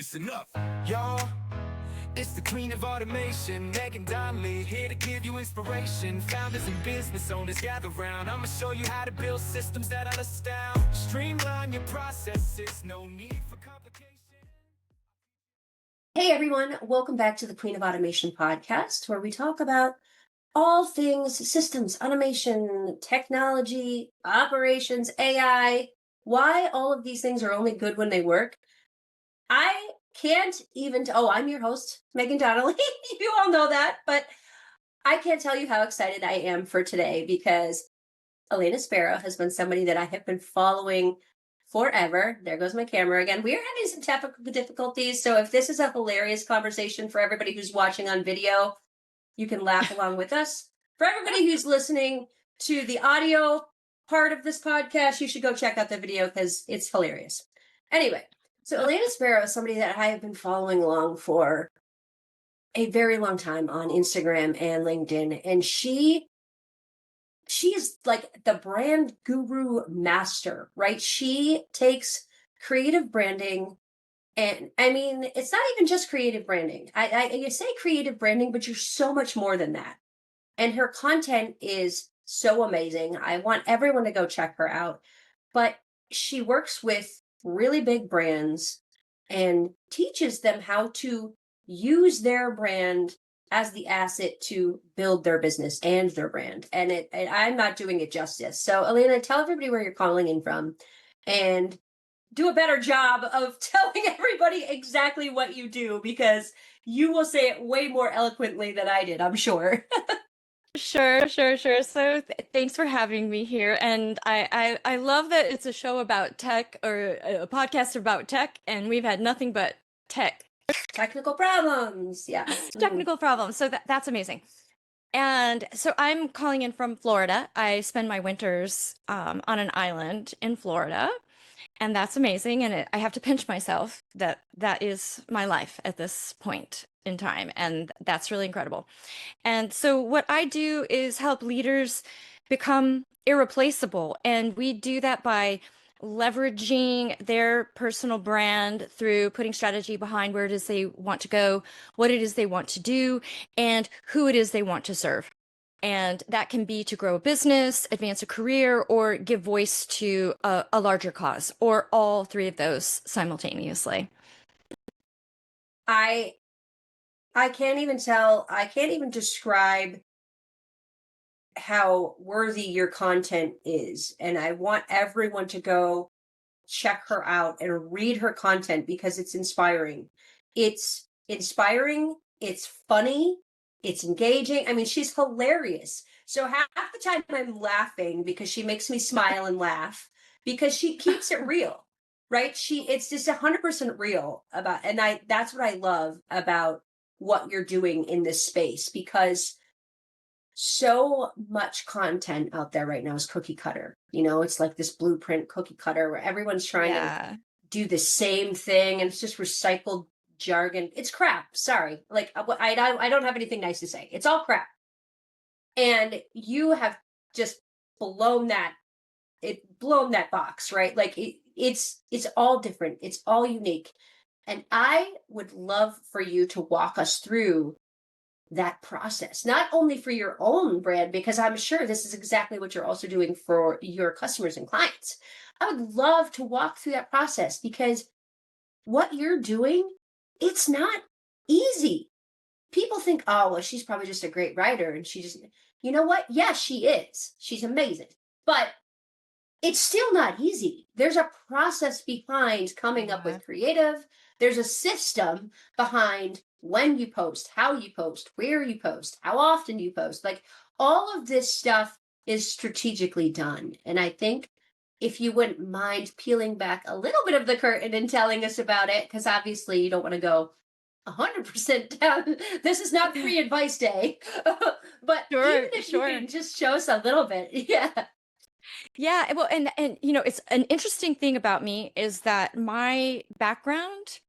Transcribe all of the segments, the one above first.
listen up. Y'all, it's the queen of automation, Meghan Donnelly, here to give you inspiration. Founders and business owners gather round. I'ma show you how to build systems that'll astound. Streamline your processes, no need for complication. Hey everyone, welcome back to the Queen of Automation podcast, where we talk about all things systems, automation, technology, operations, AI, why all of these things are only good when they work. I can't even, I'm your host, Meghan Donnelly. You all know that, but I can't tell you how excited I am for today because Alana Sparrow has been somebody that I have been following forever. There goes my camera again. We are having some technical difficulties, so if this is a hilarious conversation for everybody who's watching on video, you can laugh along with us. For everybody who's listening to the audio part of this podcast, you should go check out the video because it's hilarious. Anyway, so Alana Sparrow is somebody that I have been following along for a very long time on Instagram and LinkedIn, and she is like the brand guru master, right? She takes creative branding, and I mean, it's not even just creative branding. You say creative branding, but you're so much more than that. And her content is so amazing. I want everyone to go check her out. But she works with really big brands and teaches them how to use their brand as the asset to build their business and their brand. And I'm not doing it justice. So Alana, tell everybody where you're calling in from and do a better job of telling everybody exactly what you do, because you will say it way more eloquently than I did, I'm sure. Sure. So thanks for having me here. And I love that it's a show about tech, or a podcast about tech, and we've had nothing but Technical problems. Yeah. technical problems. So that's amazing. And so I'm calling in from Florida. I spend my winters on an island in Florida, and that's amazing. And I have to pinch myself that that is my life at this point in time. And that's really incredible. And so what I do is help leaders become irreplaceable. And we do that by leveraging their personal brand through putting strategy behind where it is they want to go, what it is they want to do, and who it is they want to serve. And that can be to grow a business, advance a career, or give voice to a larger cause, or all three of those simultaneously. I can't even describe how worthy your content is. And I want everyone to go check her out and read her content because it's inspiring. It's inspiring, it's funny, it's engaging. I mean, she's hilarious. So half the time I'm laughing because she makes me smile and laugh because she keeps it real, right? It's just 100% real that's what I love about what you're doing in this space, because so much content out there right now is cookie cutter. It's like this blueprint cookie cutter where everyone's trying to do the same thing, and it's just recycled jargon. It's crap. Sorry. Like I don't have anything nice to say. It's all crap. And you have just blown that box, right? Like it's all different. It's all unique. And I would love for you to walk us through that process, not only for your own brand, because I'm sure this is exactly what you're also doing for your customers and clients. I would love to walk through that process because what you're doing, it's not easy. People think, oh, well, she's probably just a great writer. And you know what? Yes, she is. She's amazing. But it's still not easy. There's a process behind coming up with creative. There's a system behind when you post, how you post, where you post, how often you post. Like all of this stuff is strategically done. And I think if you wouldn't mind peeling back a little bit of the curtain and telling us about it, because obviously you don't want to go 100% down. This is not free advice day. But even if you can just show us a little bit. Yeah. Yeah, well, and it's an interesting thing about me is that my background,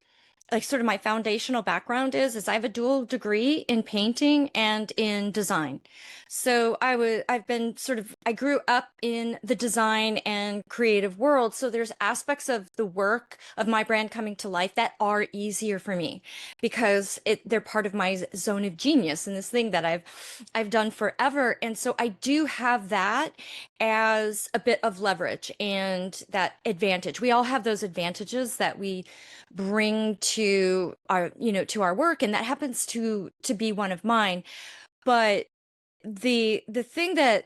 like sort of my foundational background is I have a dual degree in painting and in design. So I've been sort of I grew up in the design and creative world. So there's aspects of the work of my brand coming to life that are easier for me because they're part of my zone of genius and this thing that I've done forever. And so I do have that as a bit of leverage and that advantage. We all have those advantages that we bring to our, to our work, and that happens to be one of mine. But the thing that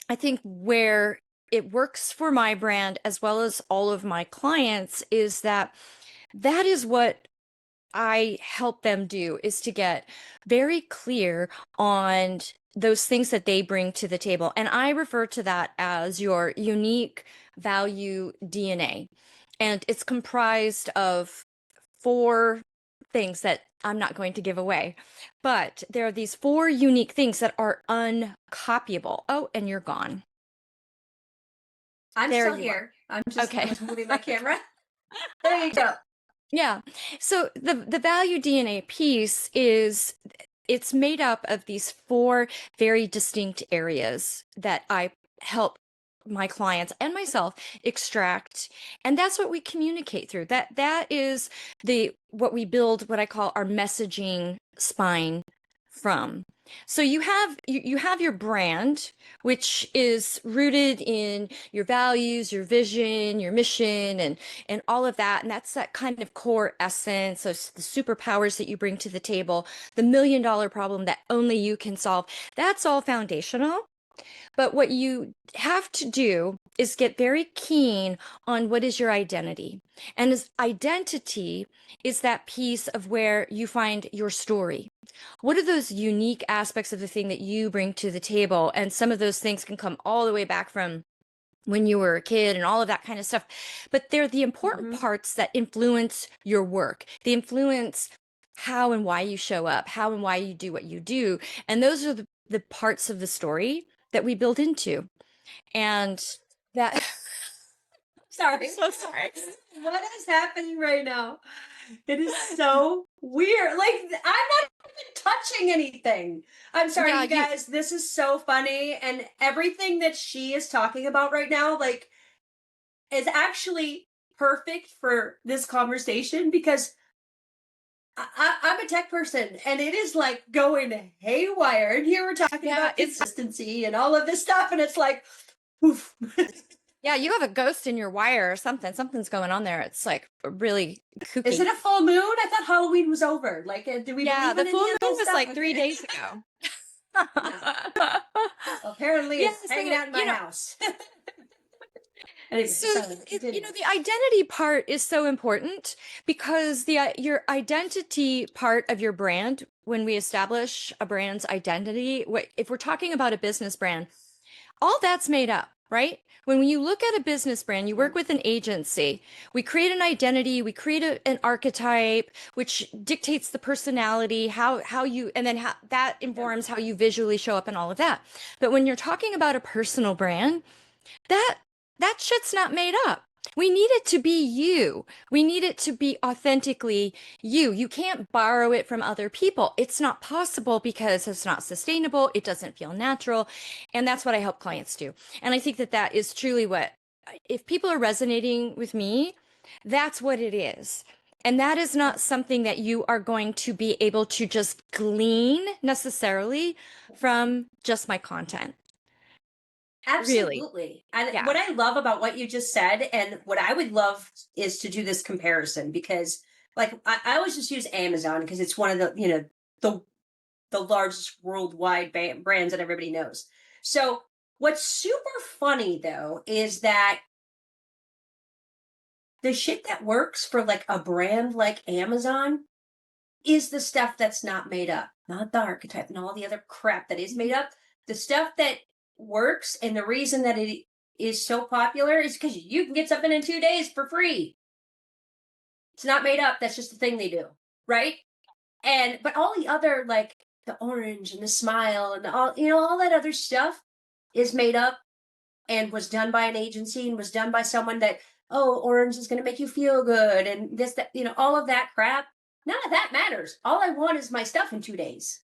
I think where it works for my brand as well as all of my clients is that is what I help them do, is to get very clear on those things that they bring to the table. And I refer to that as your unique value DNA. And it's comprised of 4 things that I'm not going to give away. But there are these 4 unique things that are uncopyable. Oh, and you're gone. I'm There still you are. here. I'm just Okay. moving my camera. There you go. Yeah. So the value DNA piece is it's made up of these 4 very distinct areas that I help my clients and myself extract, and that's what we communicate through. That is the what we build, what I call our messaging spine from. So you have your brand, which is rooted in your values, your vision, your mission, and all of that. And that's that kind of core essence, those the superpowers that you bring to the table, the $1 million problem that only you can solve. That's all foundational. But what you have to do is get very keen on what is your identity. And as identity is that piece of where you find your story. What are those unique aspects of the thing that you bring to the table? And some of those things can come all the way back from when you were a kid and all of that kind of stuff. But they're the important parts that influence your work. They influence how and why you show up, how and why you do what you do. And those are the parts of the story that we build into. And that Sorry. so sorry. What is happening right now? It is so weird. Like, I'm not even touching anything. I'm sorry, Yeah, you guys. This is so funny. And everything that she is talking about right now, like, is actually perfect for this conversation because I'm a tech person and it is like going haywire. And here we're talking Yeah, about it's consistency and all of this stuff. And it's like, oof. yeah, you have a ghost in your wire or something. Something's going on there. It's like really kooky. Is it a full moon? I thought Halloween was over. Like, do we Yeah, believe the in full any moon of this was stuff? like 3 days ago. Apparently, Yeah, it's so hanging out in my house. Anyway, so sorry, you know, the identity part is so important because your identity part of your brand, when we establish a brand's identity, if we're talking about a business brand, all that's made up, right? When you look at a business brand, you work with an agency, we create an identity, we create an archetype, which dictates the personality, how you, and then how that informs how you visually show up and all of that. But when you're talking about a personal brand, that that shit's not made up. We need it to be you. We need it to be authentically you. You can't borrow it from other people. It's not possible because it's not sustainable. It doesn't feel natural. And that's what I help clients do. And I think that that is truly what, if people are resonating with me, that's what it is. And that is not something that you are going to be able to just glean necessarily from just my content. Really. Absolutely. And Yeah. what I love about what you just said, and what I would love is to do this comparison because, like, I always just use Amazon because it's one of the, the the largest worldwide brands that everybody knows. So, what's super funny though is that the shit that works for like a brand like Amazon is the stuff that's not made up, not the archetype and all the other crap that is made up. The stuff that works and the reason that it is so popular is because you can get something in 2 days for free. It's not made up. That's just the thing they do, right? And but all the other like the orange and the smile and all all that other stuff is made up and was done by an agency and was done by someone that orange is going to make you feel good and this that all of that crap. None of that matters. All I want is my stuff in 2 days.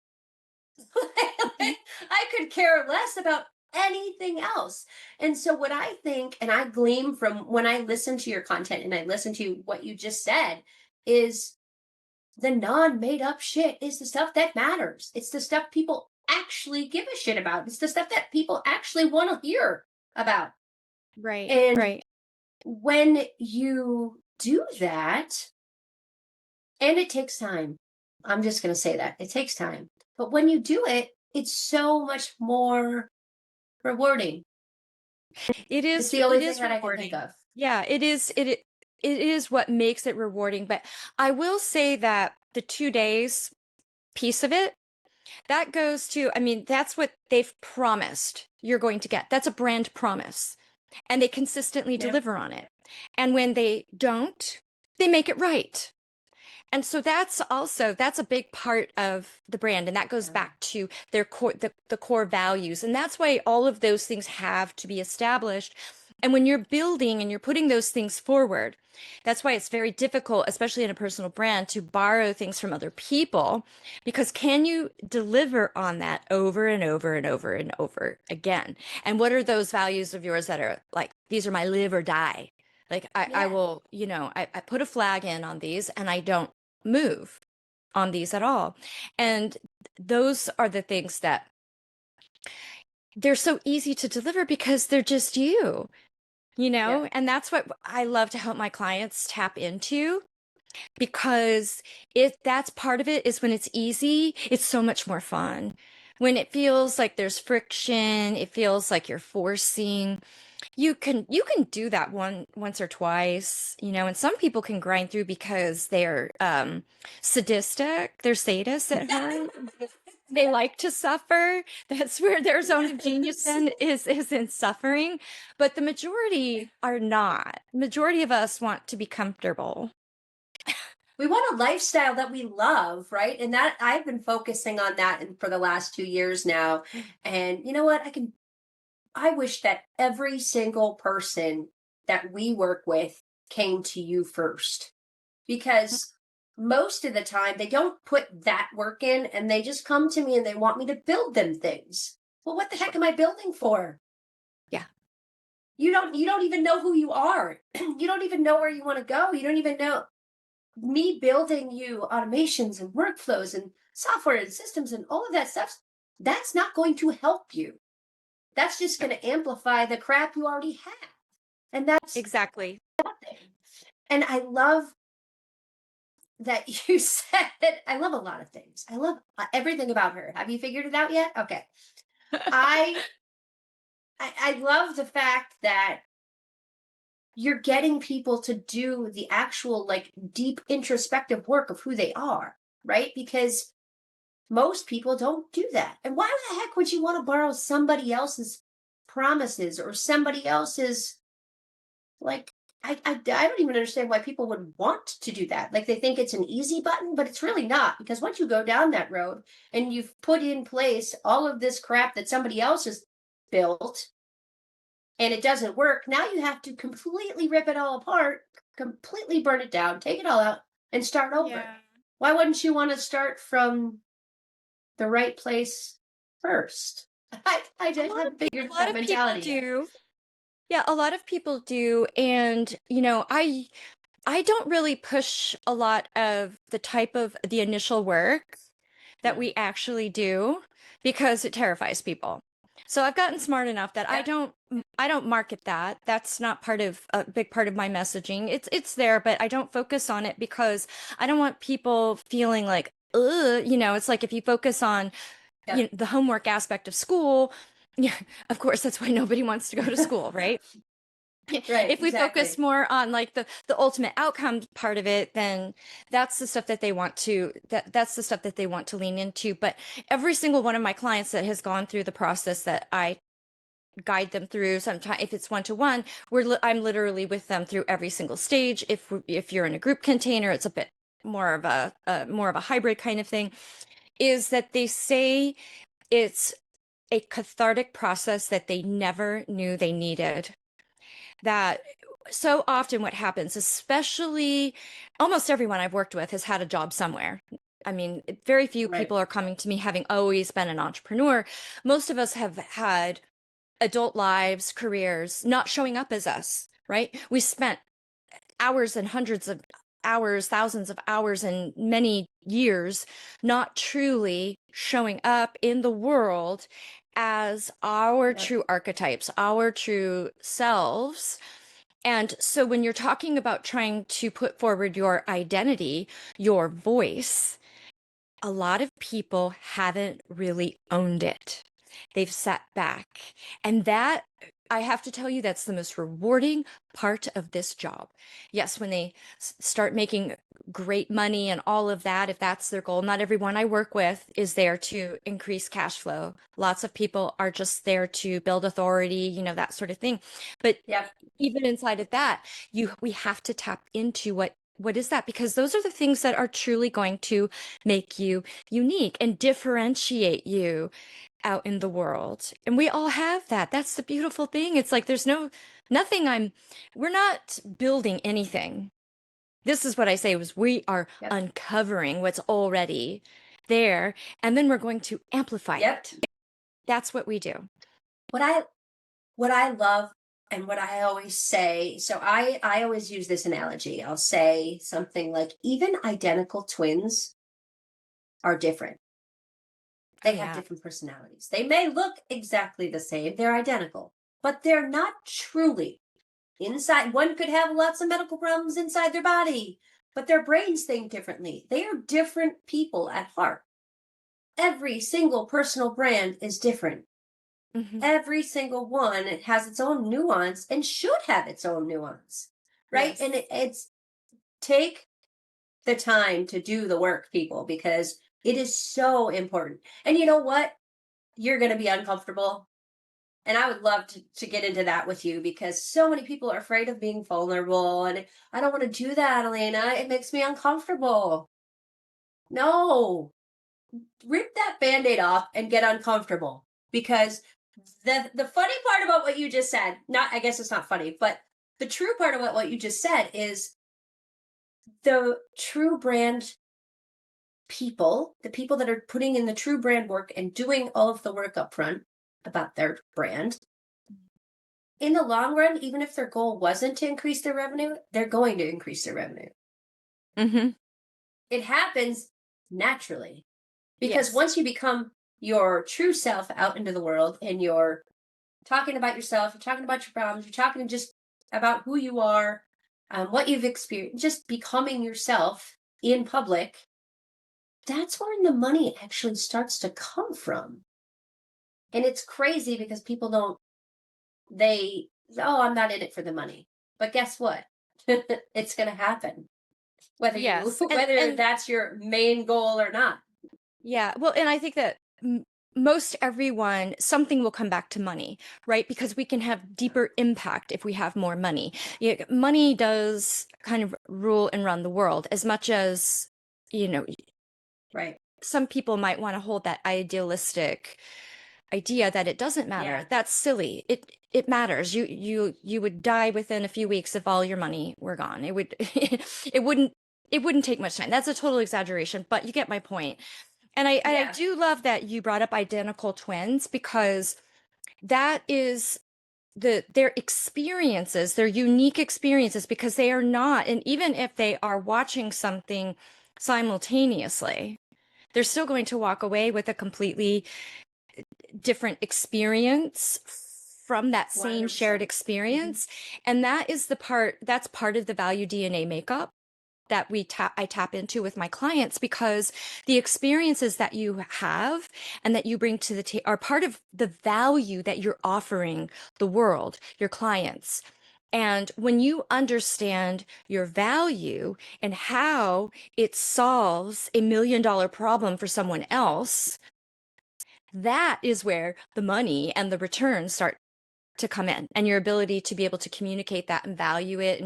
I could care less about anything else. And so what I think, and I glean from when I listen to your content and I listen to what you just said, is the non-made up shit is the stuff that matters. It's the stuff people actually give a shit about. It's the stuff that people actually want to hear about. Right, And right. when you do that, and it takes time. I'm just going to say that it takes time. But when you do it, it's so much more rewarding. It's the It only thing is that I can think rewarding. of. Yeah, it is what makes it rewarding. But I will say that the 2 days piece of it, that goes to, I mean, that's what they've promised you're going to get. That's a brand promise. And they consistently Yep. deliver on it. And when they don't, they make it right. And so that's a big part of the brand. And that goes Yeah. back to their core, the core values. And that's why all of those things have to be established. And when you're building and you're putting those things forward, that's why it's very difficult, especially in a personal brand, to borrow things from other people, because can you deliver on that over and over and over and over again? And what are those values of yours that are like, these are my live or die? Like I Yeah. will, I put a flag in on these and I don't move on these at all. And those are the things that they're so easy to deliver because they're just you, Yeah. And that's what I love to help my clients tap into, because if that's part of it, is when it's easy, it's so much more fun. When it feels like there's friction, it feels like you're forcing. You can do that once or twice, and some people can grind through because they're sadistic, they're sadists at heart. They like to suffer. That's where their zone of genius is in suffering. But the majority are not. Majority of us want to be comfortable. We want a lifestyle that we love, right? And that I've been focusing on that for the last 2 years now. And you know what? I wish that every single person that we work with came to you first, because most of the time they don't put that work in and they just come to me and they want me to build them things. Well, what the heck Sure. am I building for? Yeah. You don't even know who you are. You don't even know where you want to go. You don't even know. Me building you automations and workflows and software and systems and all of that stuff, that's not going to help you. That's just going to amplify the crap you already have. And that's Exactly. nothing. And I love that you said, I love a lot of things. I love everything about her. Have you figured it out yet? Okay. I I love the fact that you're getting people to do the actual like deep introspective work of who they are, right? Because most people don't do that. And why the heck would you want to borrow somebody else's promises or somebody else's like I don't even understand why people would want to do that. Like they think it's an easy button, but it's really not, because once you go down that road and you've put in place all of this crap that somebody else has built and it doesn't work, now you have to completely rip it all apart, completely burn it down, take it all out and start over. Yeah. Why wouldn't you want to start from the right place first? I A just lot of, haven't figured a lot that of people mentality yet. do. Yeah, a lot of people do. And, I don't really push a lot of the type of the initial work that Yeah. we actually do because it terrifies people. So I've gotten smart enough that I Yep. don't I don't market that. That's not part of a big part of my messaging. It's there, but I don't focus on it because I don't want people feeling like, ugh, it's like if you focus on Yep. the homework aspect of school, yeah, of course that's why nobody wants to go to school, right? Right, If we focus exactly. more on like the ultimate outcome part of it, then that's the stuff that that's the stuff that they want to lean into. But every single one of my clients that has gone through the process that I guide them through, sometimes if it's one-to-one, I'm literally with them through every single stage. If you're in a group container, it's a bit more of a hybrid kind of thing, is that they say it's a cathartic process that they never knew they needed. That so often what happens, especially almost everyone I've worked with has had a job somewhere. I mean, very few Right. people are coming to me having always been an entrepreneur. Most of us have had adult lives, careers, not showing up as us, right? We spent hours and hundreds of hours, thousands of hours, and many years not truly showing up in the world as our Yep. true archetypes, our true selves. And so when you're talking about trying to put forward your identity, your voice, a lot of people haven't really owned it. They've sat back. And that, I have to tell you, that's the most rewarding part of this job. Yes, when they start making great money and all of that, if that's their goal, not everyone I work with is there to increase cash flow. Lots of people are just there to build authority, that sort of thing. But Yep. even inside of that, we have to tap into what is that? Because those are the things that are truly going to make you unique and differentiate you out in the world. And we all have that. That's the beautiful thing. It's like there's we're not building anything. This is what I say was we are Yep. uncovering what's already there, and then we're going to amplify Yep. it. That's what we do. What I love and what I always say, so I always use this analogy. I'll say something like, even identical twins are different. They have Yeah. different personalities. They may look exactly the same, they're identical, but they're not truly inside. One could have lots of medical problems inside their body, but their brains think differently. They are different people at heart. Every single personal brand is different. Mhm. Every single one has its own nuance and should have its own nuance, right? Yes. And it's take the time to do the work, people, because it is so important. And you know what? You're going to be uncomfortable. And I would love to get into that with you, because so many people are afraid of being vulnerable. And I don't want to do that, Elena. It makes me uncomfortable. No, rip that band-aid off and get uncomfortable, because the funny part about what you just said, not, I guess it's not funny, but the true part about what you just said is the true brand people, the people that are putting in the true brand work and doing all of the work up front about their brand, in the long run, even if their goal wasn't to increase their revenue, they're going to increase their revenue. Mm-hmm. It happens naturally, because Yes. once you become your true self out into the world and you're talking about yourself, you're talking about your problems, you're talking just about who you are, what you've experienced, just becoming yourself in public, that's where the money actually starts to come from. And it's crazy because people don't, I'm not in it for the money. But guess what? It's going to happen. Whether Yes. whether that's your main goal or not. Yeah. Well, and I think that most everyone, something will come back to money, right? Because we can have deeper impact if we have more money. Money does kind of rule and run the world as much as, Right. some people might want to hold that idealistic idea that it doesn't matter. Yeah. That's silly. It matters. You would die within a few weeks if all your money were gone. It would it wouldn't take much time. That's a total exaggeration, but you get my point. And I Yeah. do love that you brought up identical twins, because that is their experiences, their unique experiences, because they are not, and even if they are watching something simultaneously, they're still going to walk away with a completely different experience from that same shared 100%. experience. And that's part of the value DNA makeup that I tap into with my clients, because the experiences that you have and that you bring to the table are part of the value that you're offering the world, your clients. And when you understand your value and how it solves $1 million problem for someone else, that is where the money and the returns start to come in, and your ability to be able to communicate that and value it.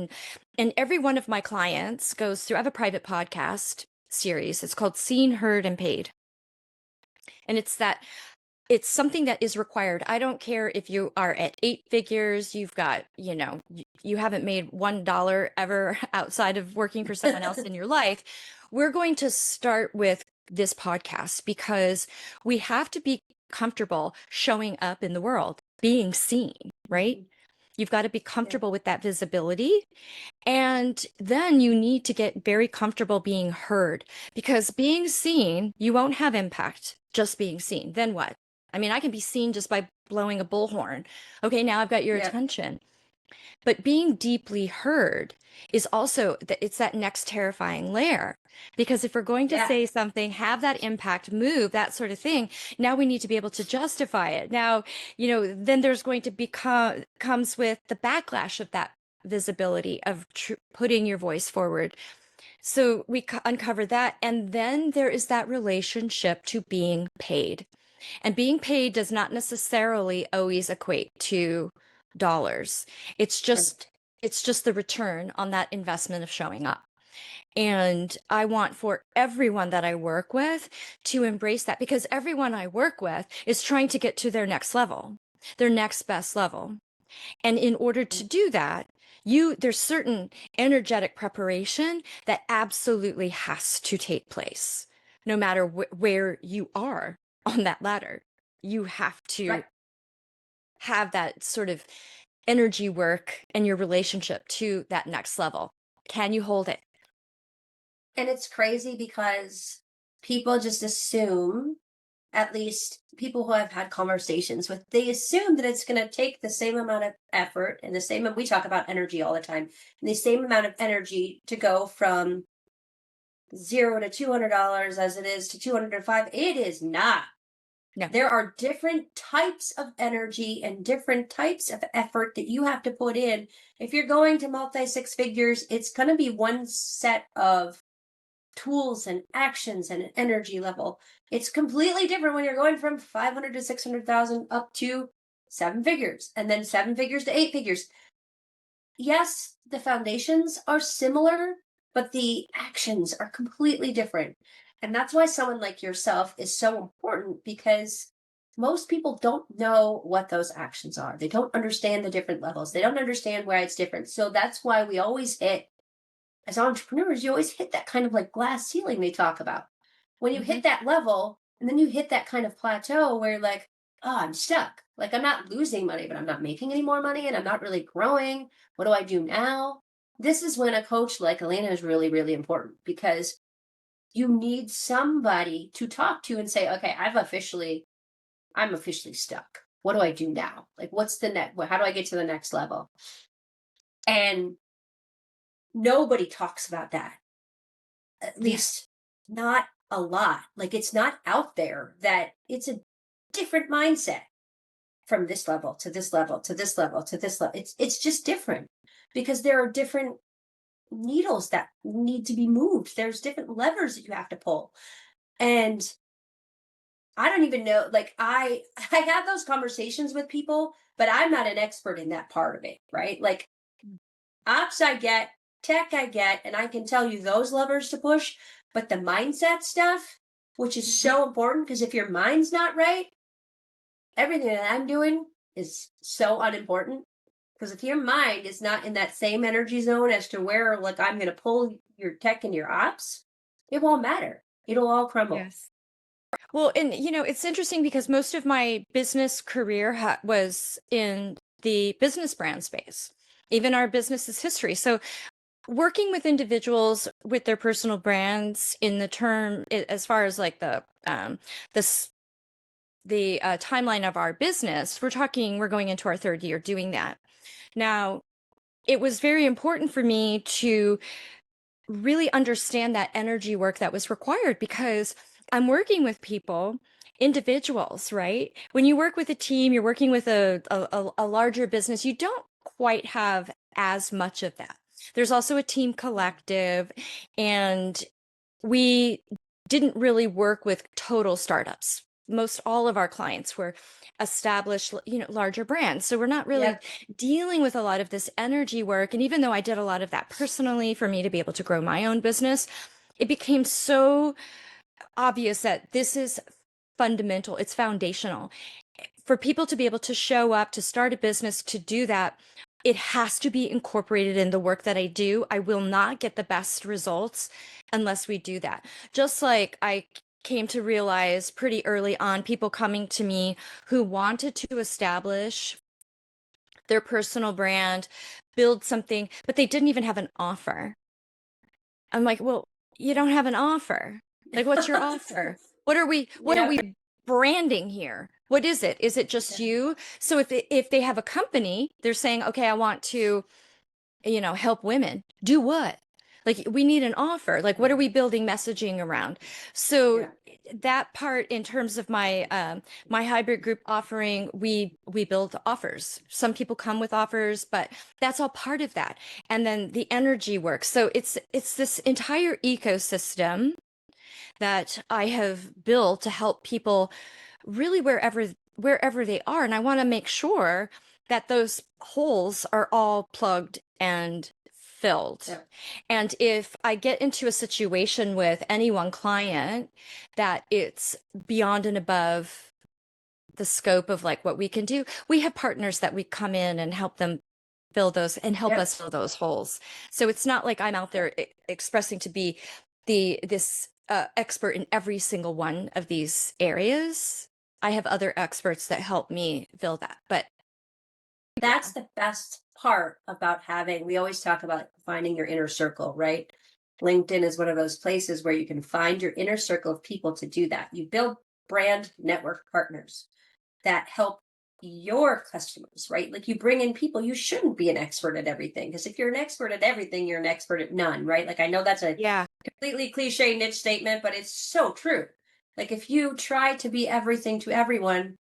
And every one of my clients goes through, I have a private podcast series. It's called Seen, Heard, and Paid. And it's something that is required. I don't care if you are at 8 figures, you've got, you haven't made $1 ever outside of working for someone else in your life. We're going to start with this podcast, because we have to be comfortable showing up in the world. being seen, right? Mhm. You've got to be comfortable with that visibility. And then you need to get very comfortable being heard, because being seen, you won't have impact just being seen. Then what? I mean, I can be seen just by blowing a bullhorn. Okay, now I've got your Yeah. attention. But being deeply heard is also it's that next terrifying layer. Because if we're going to Yeah. say something, have that impact, move, that sort of thing, now we need to be able to justify it. Now, then there's going to become comes with the backlash of that visibility of putting your voice forward. So we uncover that. And then there is that relationship to being paid. And being paid does not necessarily always equate to dollars. It's just Right. it's just the return on that investment of showing up. And I want for everyone that I work with to embrace that, because everyone I work with is trying to get to their next level, their next best level. And in order to do that, there's certain energetic preparation that absolutely has to take place, no matter where you are on that ladder. You have to Right. have that sort of energy work and your relationship to that next level. Can you hold it? And it's crazy because people just assume, at least people who I've had conversations with, they assume that it's going to take the same amount of effort and the same, we talk about energy all the time, and the same amount of energy to go from zero to $200 as it is to 205. It is not. No. There are different types of energy and different types of effort that you have to put in. If you're going to multi six figures, it's going to be one set of tools and actions and an energy level. It's completely different when you're going from 500 to 600,000 up to seven figures and then seven figures to eight figures. Yes, the foundations are similar, but the actions are completely different. And that's why someone like yourself is so important, because most people don't know what those actions are. They don't understand the different levels. They don't understand why it's different. So that's why we always hit, as entrepreneurs, you always hit that kind of like glass ceiling they talk about. When you Hmm. hit that level and then you hit that kind of plateau where you're like, oh, I'm stuck. Like, I'm not losing money, but I'm not making any more money and I'm not really growing. What do I do now? This is when a coach like Alana is really, really important, because you need somebody to talk to and say, okay, I'm officially stuck. What do I do now? Like, what's the next, how do I get to the next level? And nobody talks about that. At Yeah. least not a lot. Like, it's not out there that it's a different mindset from this level to this level to this level to this level. It's just different, because there are different needles that need to be moved. There's different levers that you have to pull. And I don't even know, like, I have those conversations with people, but I'm not an expert in that part of it, right? Like, ops I get, tech I get, and I can tell you those levers to push, but the mindset stuff, which is so important, because if your mind's not right, everything that I'm doing is so unimportant. Because if your mind is not in that same energy zone as to where, like, I'm going to pull your tech and your ops, it won't matter. It'll all crumble. Yes. Well, and it's interesting because most of my business career was in the business brand space. Even our business's history. So working with individuals with their personal brands in the term, as far as like this the timeline of our business, we're going into our third year doing that. Now, it was very important for me to really understand that energy work that was required, because I'm working with people, individuals, right? When you work with a team, you're working with a larger business, you don't quite have as much of that. There's also a team collective, and we didn't really work with total startups. Most all of our clients were established, larger brands. So we're not really Yep. dealing with a lot of this energy work. And even though I did a lot of that personally for me to be able to grow my own business, it became so obvious that this is fundamental, it's foundational. For people to be able to show up, to start a business, to do that, it has to be incorporated in the work that I do. I will not get the best results unless we do that. Just like I came to realize pretty early on, people coming to me who wanted to establish their personal brand, build something, but they didn't even have an offer. I'm like, well, you don't have an offer. Like, what's your offer? What are we Yeah. branding here? What is it? Is it just you? So if they have a company, they're saying, okay, I want to, help women. Do what? Like, we need an offer. Like, what are we building messaging around? So Yeah. that part, in terms of my hybrid group offering, we build offers. Some people come with offers, but that's all part of that. And then the energy works. So it's this entire ecosystem that I have built to help people really wherever they are. And I want to make sure that those holes are all plugged and filled. Yeah. And if I get into a situation with any one client that it's beyond and above the scope of like what we can do, we have partners that we come in and help them fill those and help Yeah. us fill those holes. So it's not like I'm out there expressing to be this expert in every single one of these areas. I have other experts that help me fill that. But That's the best part about having, we always talk about finding your inner circle, right? LinkedIn is one of those places where you can find your inner circle of people to do that. You build brand network partners that help your customers, right? Like you bring in people, you shouldn't be an expert at everything. Because if you're an expert at everything, you're an expert at none, right? Like I know that's a yeah, completely cliche niche statement, but it's so true. Like if you try to be everything to everyone,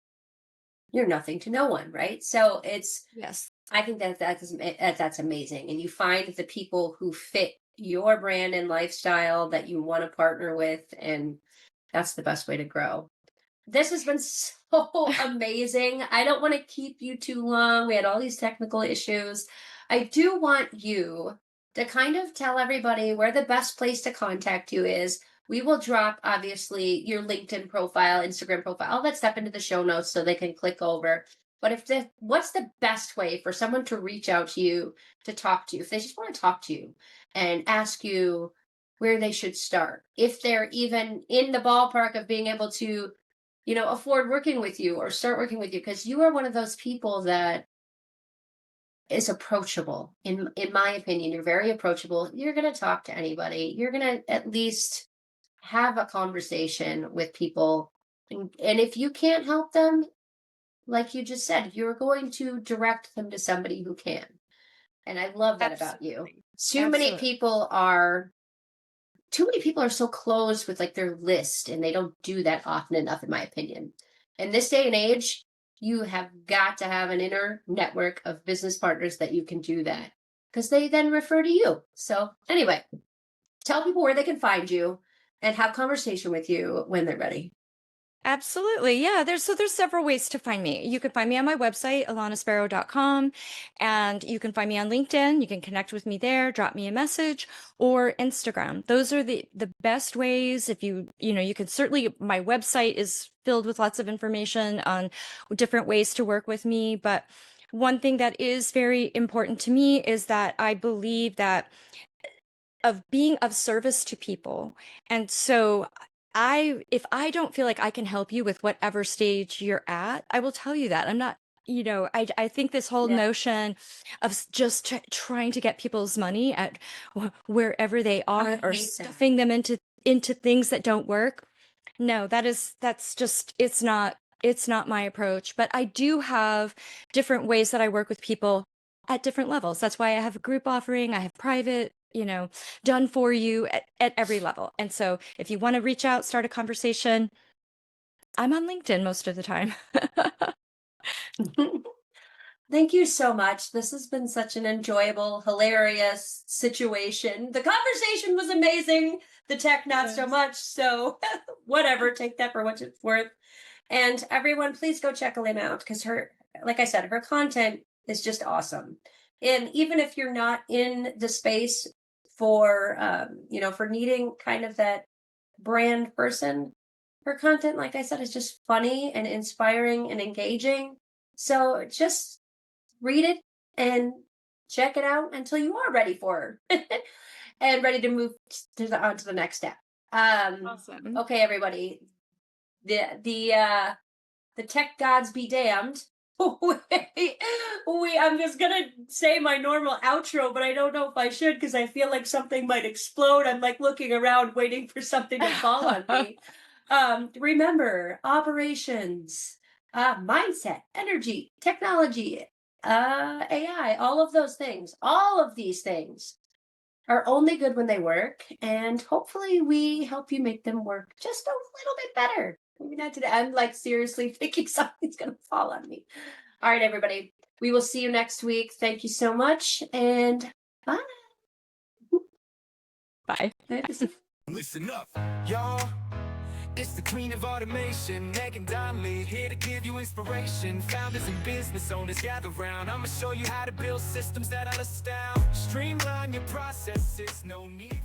you're nothing to no one, right? So it's, yes, I think that's amazing. And you find the people who fit your brand and lifestyle that you want to partner with, and that's the best way to grow. This has been so amazing. I don't want to keep you too long. We had all these technical issues. I do want you to kind of tell everybody where the best place to contact you is. We will drop, obviously, your LinkedIn profile, Instagram profile, all that stuff into the show notes so they can click over. But what's the best way for someone to reach out to you, to talk to you, if they just want to talk to you and ask you where they should start, if they're even in the ballpark of being able to afford working with you or start working with you, because you are one of those people that is approachable. In my opinion, you're very approachable. You're going to talk to anybody. You're going to at least have a conversation with people. And if you can't help them, like you just said, you're going to direct them to somebody who can. And I love that about you. absolutely, Too many absolutely. people are too many people are so closed with like their list, and they don't do that often enough, in my opinion. In this day and age, you have got to have an inner network of business partners that you can do that, because they then refer to you. So anyway, tell people where they can find you and have conversation with you when they're ready. Absolutely. Yeah, there's several ways to find me. You can find me on my website, alanasparrow.com, and you can find me on LinkedIn. You can connect with me there, drop me a message, or Instagram. Those are the best ways. If you can certainly, my website is filled with lots of information on different ways to work with me, but one thing that is very important to me is that I believe that of being of service to people. And so if I don't feel like I can help you with whatever stage you're at, I will tell you that. I'm not, I think this whole Yeah, notion of just trying to get people's money at wherever they I are or hate that. stuffing them into things that don't work. No, that's just it's not my approach, but I do have different ways that I work with people at different levels. That's why I have a group offering, I have private, done for you at every level. And so if you want to reach out, start a conversation, I'm on LinkedIn most of the time. Thank you so much. This has been such an enjoyable, hilarious situation. The conversation was amazing. The tech, not so Yes. much. So, whatever, take that for what it's worth. And everyone, please go check Alana out, because like I said, her content is just awesome. And even if you're not in the space for, for needing kind of that brand person, her content, like I said, is just funny and inspiring and engaging. So just read it and check it out until you are ready for her and ready to move on to the next step. Awesome. Okay, everybody. The tech gods be damned. I'm just gonna say my normal outro, but I don't know if I should because I feel like something might explode. I'm like looking around waiting for something to fall on me. Remember, operations, mindset, energy, technology, AI, all of those things, all of these things are only good when they work, and hopefully we help you make them work just a little bit better. Maybe not today. I'm like seriously thinking something's gonna fall on me. All right, everybody. We will see you next week. Thank you so much, and bye. Bye. Listen up, y'all. It's the queen of automation, Meghan Donnelly, here to give you inspiration. Founders and business owners gather round. I'ma show you how to build systems that'll astound. Streamline your processes, no need